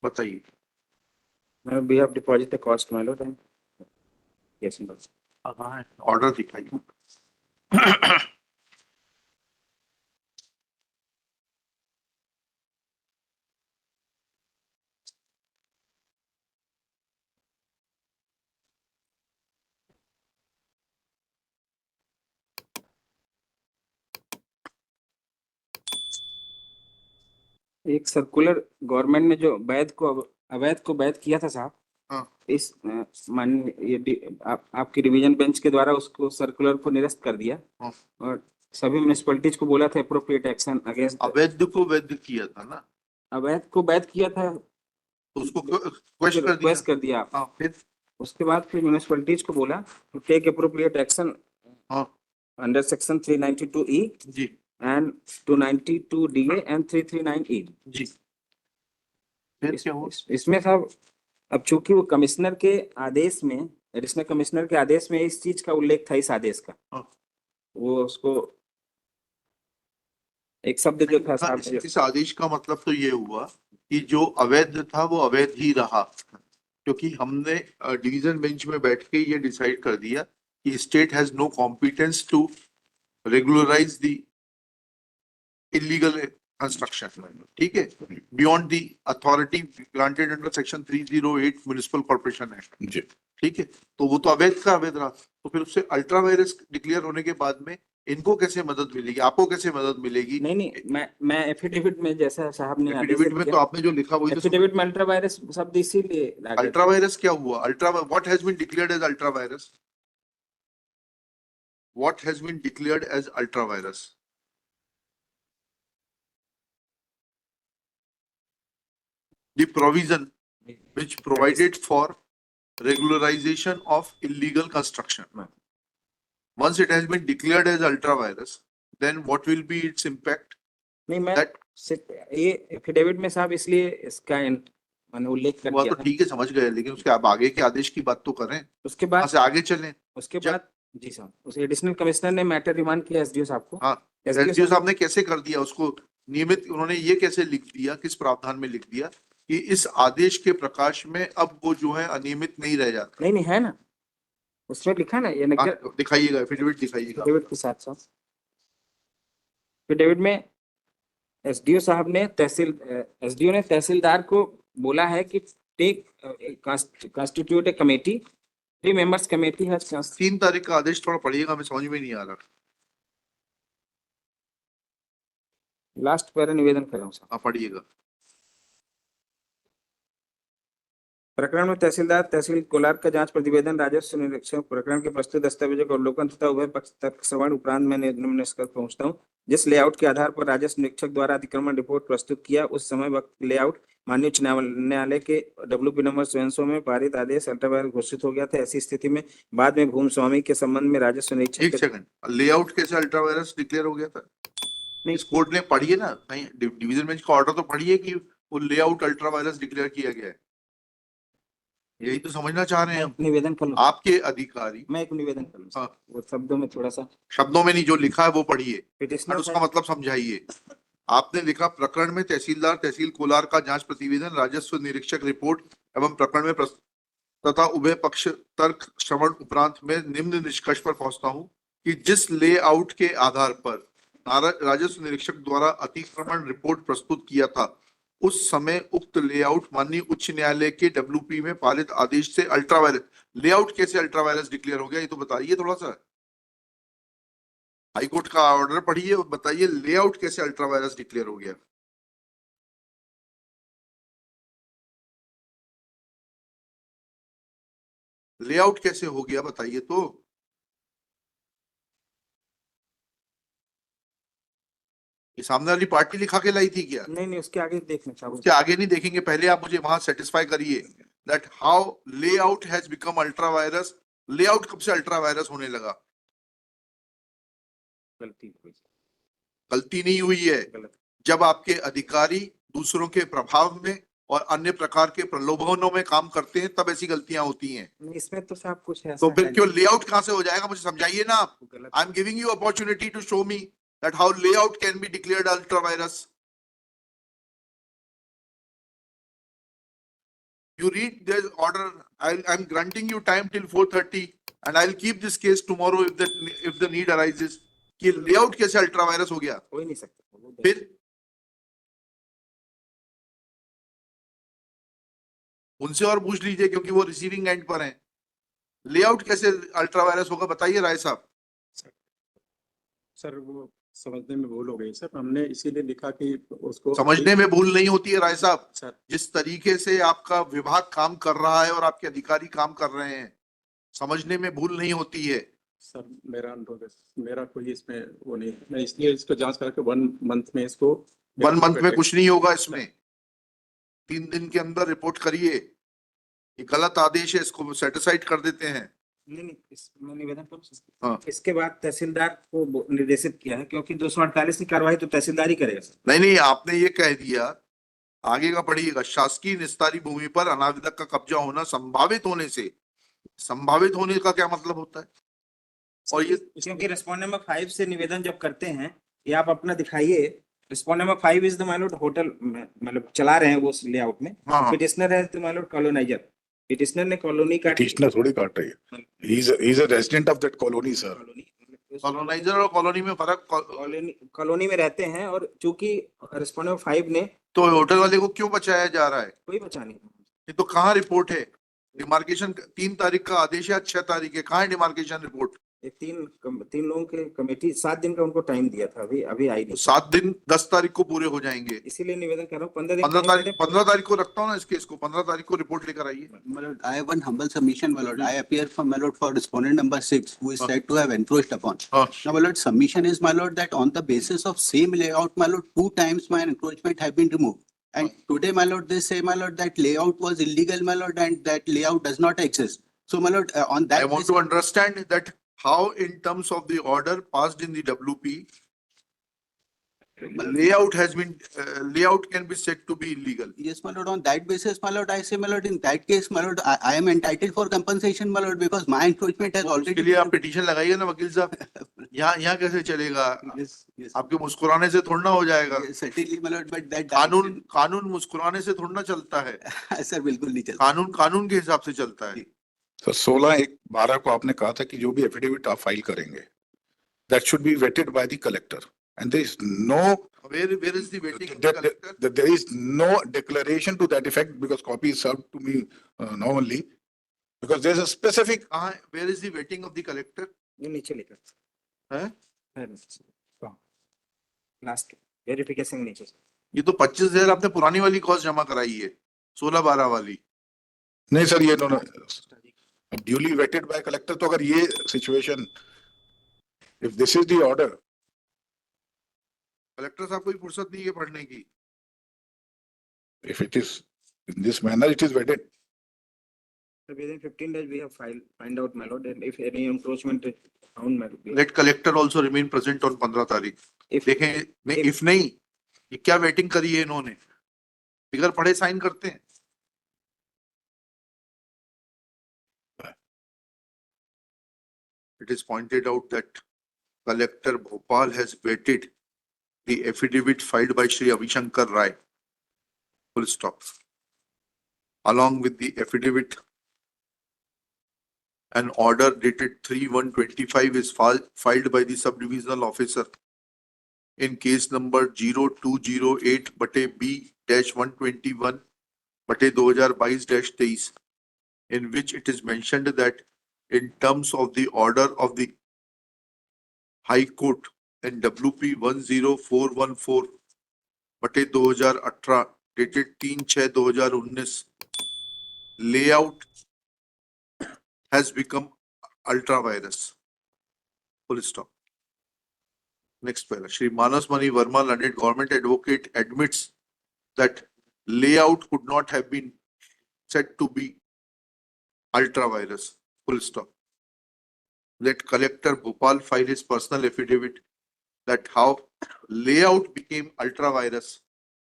बताइए। We have deposit the cost, my lord. Yes, my lord. Order दिखाइए। एक circular government ने जो अवैध को वैध किया था साहब, हाँ इस आपकी डिवीजन बेंच के द्वारा उसको सर्कुलर को निरस्त कर दिया हाँ। और सभी म्युनिसिपैलिटीज को बोला था एप्रोप्रिएट एक्शन अगेंस्ट। अवैध को वैध किया था ना, अवैध को वैध किया था, उसको क्वेश्चन कर दिया। रिक्वेस्ट कर दिया। हाँ फिर उसके बाद फिर म्युनिसिपैलिटीज को बोला टू टेक एप्रोप्रिएट एक्शन हाँ अंडर सेक्शन 392E जी and 292DA and 339E। जी। फिर क्या हुआ? इसमें साहब अब चूंकि वो कमिश्नर के आदेश में, एडिशनल कमिश्नर के आदेश में इस चीज का उल्लेख था, इस आदेश का, हाँ। वो उसको एक शब्द जो था साहब, इस आदेश का मतलब तो ये हुआ कि जो अवैध था वो अवैध ही रहा, क्योंकि हमने डिवीजन बेंच में बैठ के ये डिसाइड कर दिया कि state has no competence to regularize the illegal construction, ठीक है, beyond the authority granted under section 308 municipal corporation act, ठीक है। तो वो तो अवैध का अवैध रहा, तो फिर उससे अल्ट्रा वायरस डिक्लेयर होने के बाद में इनको कैसे मदद मिलेगी, आपको कैसे मदद मिलेगी? नहीं, मैं एफिडेविट में जैसा साहब ने आदेश एफिडेविट में तो आपने जो लिखा वही तो एफिडेविट में अल्ट्रा वायरस शब्द इसीलिए अल्ट्रा वायरस क्या हुआ? Ultra what has been declared as ultra vires? What has been declared as ultra vires? The provision which provided for regularization of illegal construction. Once it has been declared as ultra virus, then what will be its impact? नहीं, मैं That सिर्फ ये affidavit में साहब इसलिए इसका मैंने उल्लेख कर वो दिया तो था। ठीक है, समझ गए, लेकिन उसके आप आगे के आदेश की बात तो करें, उसके वहां बाद से आगे चलें। उसके बाद जी साहब, उस एडिशनल कमिश्नर ने मैटर रिमांड किया एसडीओ साहब को। हाँ, एसडीओ साहब ने कैसे कर दिया उसको नियमित? उन्होंने ये कैसे लिख दिया, किस प्रावधान में लिख दिया कि इस आदेश के प्रकाश में अब वो जो है अनियमित नहीं रह जाता? नहीं है ना, उसमें लिखा ना ये दिखाइएगा, एफिडेविट दिखाइएगा। एफिडेविट के साथ साथ एफिडेविट में एसडीओ ने तहसीलदार को बोला है कि take constitute a committee, 3 members committee है। 3 तारीख का आदेश थोड़ा पढ़िएगा, हमें समझ में नहीं आ रहा। लास्ट पैरा निवेदन कर रहा हूँ साहब, आप पढ़िएगा। प्रकरण में तहसीलदार तहसील कोलार का जांच प्रतिवेदन राजस्व निरीक्षण प्रकरण के प्रस्तुत दस्तावेजों का अवलोकन तथा उभय पक्ष तक श्रवण उपरांत मैं निम्न निष्कर्ष पहुंचता हूं। जिस लेआउट के आधार पर राजस्व निरीक्षक द्वारा अतिक्रमण रिपोर्ट प्रस्तुत किया, उस समय वक्त लेआउट माननीय उच्च न्यायालय के WP नंबर 700 में पारित आदेश अल्ट्रावायरस घोषित हो गया था। ऐसी स्थिति में बाद में भूमि स्वामी के संबंध में राजस्व निरीक्षक एक सेकंड, लेआउट कैसे अल्ट्रावायरस डिक्लेयर हो गया था? इस कोर्ट ने पढ़िए ना, कहीं डिवीजन बेंच का ऑर्डर तो पढ़िए कि वो लेआउट अल्ट्रावायरस डिक्लेयर किया गया है। यही तो समझना चाह रहे हैं हम। निवेदन कर लूं आपके अधिकारी, मैं एक निवेदन कर लूं, हाँ, वो शब्दों में थोड़ा सा, शब्दों में नहीं, जो लिखा है वो पढ़िए और पिटिशनर उसका मतलब समझाइए। आपने लिखा प्रकरण में तहसीलदार तहसील कोलार का जांच प्रतिवेदन राजस्व निरीक्षक रिपोर्ट एवं प्रकरण में तथा उभय पक्ष तर्क श्रवण उपरांत में निम्न निष्कर्ष पर पहुंचता हूं कि जिस लेआउट के आधार पर राजस्व निरीक्षक द्वारा अतिक्रमण रिपोर्ट प्रस्तुत किया था, उस समय उक्त लेआउट माननीय उच्च न्यायालय के WP में पारित आदेश से अल्ट्रावायरस, लेआउट कैसे अल्ट्रावायरस डिक्लेयर हो गया, ये तो बताइए थोड़ा सा। हाईकोर्ट का ऑर्डर पढ़िए और बताइए लेआउट कैसे अल्ट्रावायरस डिक्लेयर हो गया। लेआउट कैसे हो गया बताइए तो। ये सामने वाली पार्टी लिखा के लाई थी क्या? नहीं, उसके आगे देखना चाहूँ, उसके आगे नहीं देखेंगे, पहले आप मुझे वहां सेटिस्फाई करिए that how layout has become ultra vires. Layout कब से अल्ट्रा वायरस होने लगा? गलती नहीं हुई है, जब आपके अधिकारी दूसरों के प्रभाव में और अन्य प्रकार के प्रलोभनों में काम करते हैं तब ऐसी गलतियां होती हैं। इसमें तो साहब कुछ है, तो फिर क्यों लेआउट कहां से हो जाएगा, मुझे समझाइए ना आप। I am giving you opportunity to show me that how layout can be declared ultra vires. You read this order, I'm granting you time till 4:30 and I'll keep this case tomorrow if the need arises. कि layout कैसे ultra vires हो गया? हो ही नहीं सकता। फिर उनसे और पूछ लीजिए क्योंकि वो रिसीविंग एंड पर हैं। लेआउट कैसे अल्ट्रा वायरस होगा बताइए राय साहब। सर वो समझने में भूल हो गई सर, हमने इसीलिए लिखा कि उसको समझने में भूल नहीं होती है राय साहब। सर जिस तरीके से आपका विभाग काम कर रहा है और आपके अधिकारी काम कर रहे हैं, समझने में भूल नहीं होती है। सर मेरा अनुरोध है, मेरा कोई इसमें वो नहीं, मैं इसलिए इसको जांच करके 1 मंथ में इसको 1 मंथ में कुछ नहीं होगा इसमें। 3 दिन के अंदर रिपोर्ट करिए। ये गलत आदेश है, इसको सेटिसाइड कर देते हैं। नहीं, मैं निवेदन करूं। हाँ। इसके बाद तहसीलदार को निर्देशित किया है, क्योंकि 248 की कार्रवाई तो तहसीलदार ही करेगा सर। नहीं, आपने ये कह दिया, आगे का पढ़िएगा। शासकीय निस्तारी भूमि पर अनाविदक का कब्जा होना संभावित होने से, संभावित होने का क्या मतलब होता है? और ये क्योंकि रेस्पॉन्ड नंबर 5 से निवेदन जब करते हैं, ये आप अपना दिखाइए। Respond number 5 is the my Lord hotel, मतलब चला रहे हैं वो लेआउट में। हाँ, पिटिशनर है the my Lord coloniser. Petitioner ने कॉलोनी का पिटिशनर थोड़ी काट रही है, he is a resident of that colony sir. Coloniser और कॉलोनी में फर्क। कॉलोनी में रहते हैं, और चूंकि रेस्पॉन्ड नंबर 5 ने तो होटल वाले को क्यों बचाया जा रहा है? कोई बचा नहीं। ये तो कहाँ रिपोर्ट है? डिमार्केशन 3 तारीख का आदेश है, 6 तारीख है, कहाँ है डिमार्केशन रिपोर्ट? ये तीन लोगों के कमेटी 7 दिन का उनको टाइम दिया था, अभी आई तो नहीं। 7 दिन 10 तारीख को पूरे हो जाएंगे। इसीलिए निवेदन कर रहा हूँ 15 दिन 15 तारीख को रखता हूँ ना इसके, इसको 15 तारीख को रिपोर्ट लेकर आइए। My lord, I have one humble submission, my lord. I appear for my lord for respondent number 6, who is said to have encroached upon. हाँ, Now, my lord, submission is, my lord, that on the basis of same layout, my lord, 2 times my encroachment have been removed. And today, my lord, they say, my lord, that layout was illegal, my lord, and that layout does not exist. So, my lord, on I that want basis, to understand that how in terms of the order passed in the WP, layout has been, layout can be said to be illegal. yes, my lord, on that basis, my lord, I say, my lord, in that case, my lord, I am entitled for compensation, my lord, because my encroachment has इसके already. लिए आप petition लगाइए ना वकील साहब। यहाँ कैसे चलेगा? Yes, yes. आपके मुस्कुराने से थोड़ा ना हो जाएगा। Yes, certainly, my lord, but that. कानून मुस्कुराने से थोड़ा ना चलता है। सर बिल्कुल नहीं चलता। कानून के हिसाब से चलता है। तो 16/1/12 को आपने कहा था कि जो भी एफिडेविट आप फाइल करेंगे, that should be vetted by the collector, and there is no, Where is the waiting of the collector? there is no declaration to that effect, because copy is served to me now only, because there is a specific. कहाँ है? Where is the waiting of the collector? ये नीचे लिखा है? Last verification नीचे। ये तो 25,000 आपने पुरानी वाली कॉस्ट जमा कराई है, 16-12 वाली। नहीं सर, ये दोनों ड्यूली वेटेड बाय कलेक्टर। तो अगर ये situation, if this is the order, collector साहब को फुर्सत नहीं है पढ़ने की। if it is in this manner, it is vetted. So within 15 days we have find out, my lord, and if any encroachment is found, my lord. Let collector also remain present on 15 तारीख। If देखें नहीं, if नहीं, ये क्या waiting करी है इन्होंने? Figure पढ़े साइन करते हैं। It is pointed out that Collector Bhopal has vetted the affidavit filed by Shri Avishankar Rai. Full stop. Along with the affidavit, an order dated 3/1/25 is filed by the sub-divisional officer in case number 0208/B-121/2022, in which it is mentioned that in terms of the order of the High Court and WP 10414/2018 dated 3/6/2019, layout has become ultra virus. Full stop. Next paragraph. Shri Manas Mani Verma, learned government advocate, admits that layout could not have been said to be ultra virus. Full stop. Let Collector Bhopal file his personal affidavit that how layout became ultra virus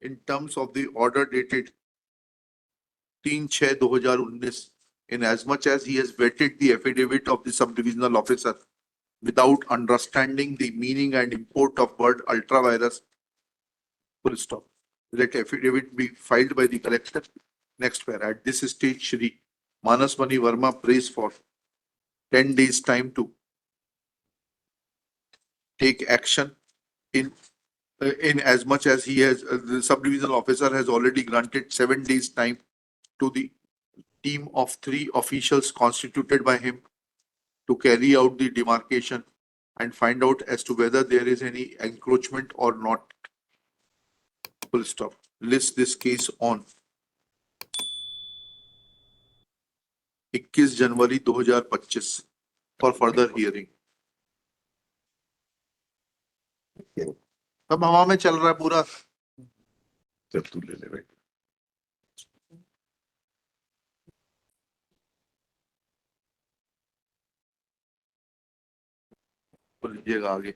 in terms of the order dated 3/6/2019, in as much as he has vetted the affidavit of the sub-divisional officer without understanding the meaning and import of word ultra virus. Full stop. Let affidavit be filed by the collector Next para, at this stage, Shri Manaswani Verma prays for 10 days time to take action in as much as he has, the sub-divisional officer has already granted 7 days time to the team of 3 officials constituted by him to carry out the demarcation and find out as to whether there is any encroachment or not. Full stop. List this case on 21 January 2025 for further hearing. सब हवा में चल रहा है पूरा. जब तू ले ले भाई. लीजिएगा आगे.